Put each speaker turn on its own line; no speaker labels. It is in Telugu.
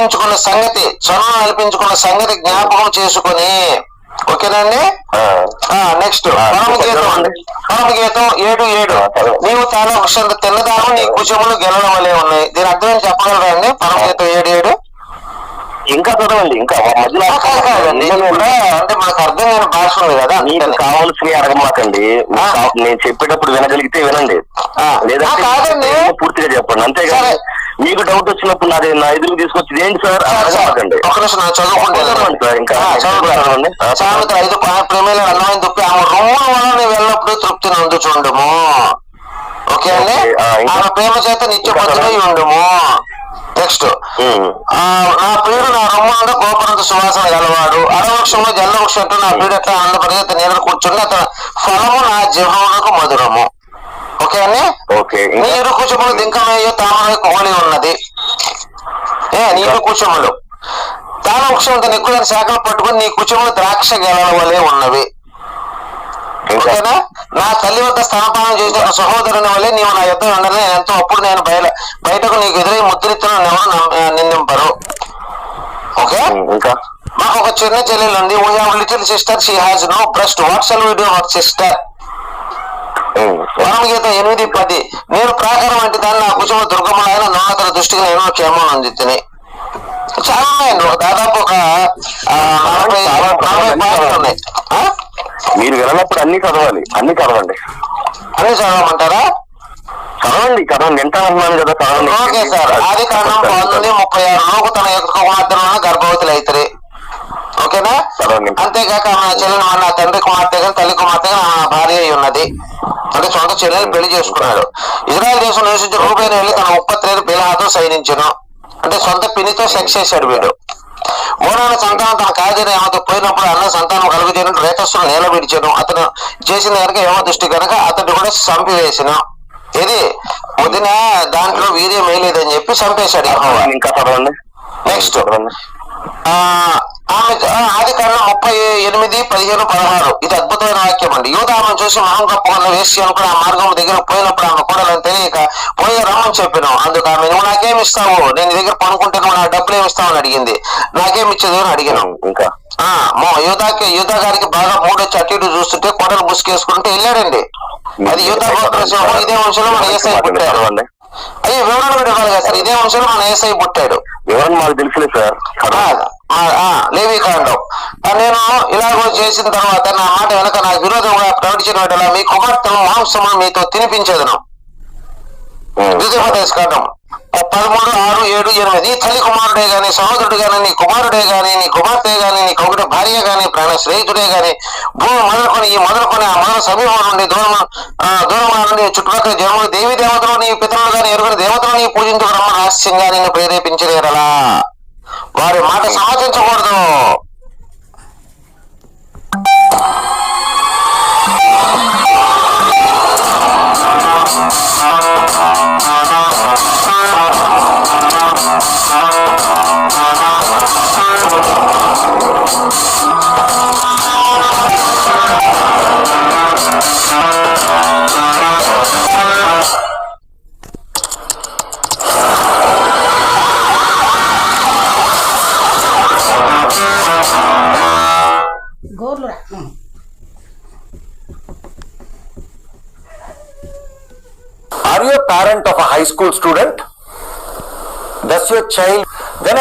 అల్పించుకున్న సంగతి జ్ఞాపకం చేసుకుని. ఓకేనండి. నెక్స్ట్ పరమగీతం 7:7 నీవు తాను వృక్షం తిన్నదాము నీ కుశములు గెలవడం వలె ఉన్నాయి. దీని అర్థం ఏం చెప్పగలరా అండి? పరమగీతం 7:7
ఇంకా చదవండి. ఇంకా
కాదండి, అంటే మనకు అర్థం కాని భాష ఉంది కదా.
మీకు కావాల్సినవి అడగమాకండి. నేను చెప్పేటప్పుడు వినగలిగితే వినండి, లేదంటే పూర్తిగా చెప్పండి. అంతేగాని మీకు డౌట్ వచ్చినప్పుడు నా ఎదురు తీసుకొచ్చి ఏంటి సార్ అడగమాకండి.
ఒక నిమిషం చదువుకుంటాను సార్. ఇంకా సామెతలు 5 ప్రేమల అన్నమైన దుప్పి ఆమె రొమ్ముల వలన వెళ్ళప్పుడు తృప్తిని అందుచుండము. ఓకే అండి. ఆమె ప్రేమ చేత నిత్యపతులై ఉండుము. నెక్స్ట్ నా ప్రియుడు నా రొమ్మున గోపురంత సువాసన గలవాడు. అడవృక్షంలో జల్ల వృక్షం నా ప్రియుడు ఎట్లా ఆనందపడి నీళ్ళ కూర్చుండి అతని ఫలము నా జీవమునకు మధురము. ఓకే అండి. నీ ఇరు కుచములు దింకమయ్యో తామర కోలి ఉన్నది. నీరు కుచములు తాన వృక్షం తన ఎక్కువ శాఖలు పట్టుకుని నీ కుచములు ద్రాక్ష గెలల వలె ఉన్నవి. ఓకేనా. నా తల్లి వద్ద స్తనపానం చేసిన సహోదరుని వల్లే నీవు నా యుద్ధం ఉండని నేను ఎంతో అప్పుడు నేను బయటకు నీకు ఎదురై ముద్రిస్తున్న ఎవరు నిందింపరు. ఓకే. ఇంకా మాకు ఒక చిన్న చెల్లెలు ఉంది. We have little sister, she has no breast, what shall we do our sister. పరమగీతం 8:10 నేను ప్రాకారం వంటి దాన్ని నా కుటుంబ దుర్గములైన నోనతల దృష్టికి నేను క్షేమం అందింది. చాలా ఉన్నాయండి, దాదాపు ఒక 40 పాటలు ఉన్నాయి.
మీరు వెళ్ళినప్పుడు అన్ని చదవండి.
అన్ని చదవమంటారా?
చదవండి వింటానన్నాను కదా, చదవండి.
Okay sir. ఆదికాండం 19:36 తన యొక్క కుమార్తెను గర్భవతులు అవుతారు. ఓకేనా. అంతేకాక మన చెల్లెలు మన తండ్రి కుమార్తె కానీ తల్లి కుమార్తె కానీ మన భార్య అయి ఉన్నది. అంటే సొంత చెల్లెలు పెళ్లి చేసుకున్నాడు. ఇజ్రాయెల్ దేశం నివసించి రూబేను వెళ్ళి తన 33 పిల్లలతో సైనించను. అంటే సొంత పిన్నితో సెక్స్ చేశాడు వీడు. మూడవ సంతానం తన కాజీని ఏమతో పోయినప్పుడు అన్న సంతానం కలుగుచేయడం రేతస్సును నేల విడిచాను. అతను చేసిన కనుక ఏమో దృష్టి కనుక అతడు కూడా చంపివేసిన. ఇది వదిన దాంట్లో వీర్యం వేయలేదని చెప్పి చంపేశాడు.
ఇంకా చదవండి.
నెక్స్ట్ ఆదికాండం 38:15-16 ఇది అద్భుతమైన వాక్యం అండి. యూదా ఆమెను చూసి మొహం కప్పుకున్న వేసి అనుకుని ఆ మార్గం దగ్గర పోయినప్పుడు ఆమె కూడాలని తెలియక పోయి రమ్మని చెప్పాను. అందుకు ఆమె నువ్వు నాకేమి ఇస్తావు, నేను నీ దగ్గర పనుకుంటే నువ్వు నాకు డబ్బులు ఏమి ఇస్తావు అని అడిగింది. నాకేమి ఇచ్చేది అని అడిగాను. ఇంకా యూదా గారికి బాగా మూడొచ్చి అటు ఇటు చూస్తుంటే కొండలు ముసుకేసుకుంటే వెళ్ళాడండి. అది యూదా గోత్రసింహం. ఇదే వంశంలో మన ఏసై పుట్టాడు. అయ్యో వివరణ కూడా ఇవ్వాలి కదా సార్. ఇదే వంశంలో మన ఏసై పుట్టాడు.
వివరణ మాకు తెలుసులేదు సార్.
లేవికాండం. నేను ఇలాగో చేసిన తర్వాత నా మాట వెనక నాకు విరోధంగా ప్రకటించిన మీ కుమార్తెను మాంసమును మీతో తినిపించేదను. ద్వితీయోపదేశకాండం 13:6-7-8 నీ తల్లి కుమారుడే గాని సహోదరుడు గాని నీ కుమారుడే గాని నీ కుమార్తె గాని నీ కొడుట భార్య గాని ప్రాణ స్నేహితుడే గాని భూమి మొదలుకొని ఆ మొదల సమీపం నుండి దూరం నుండి చుట్టుపక్కల జనములు దేవీ దేవతలు నీ పితరులు గాని ఎరుగని దేవతలు నీ పూజించు రమ్మ రహస్యంగా నిన్ను ప్రేరేపించలేరలా. వారి మాట సమాచించకూడదు.
Are you a parent of a high school student? Does your child then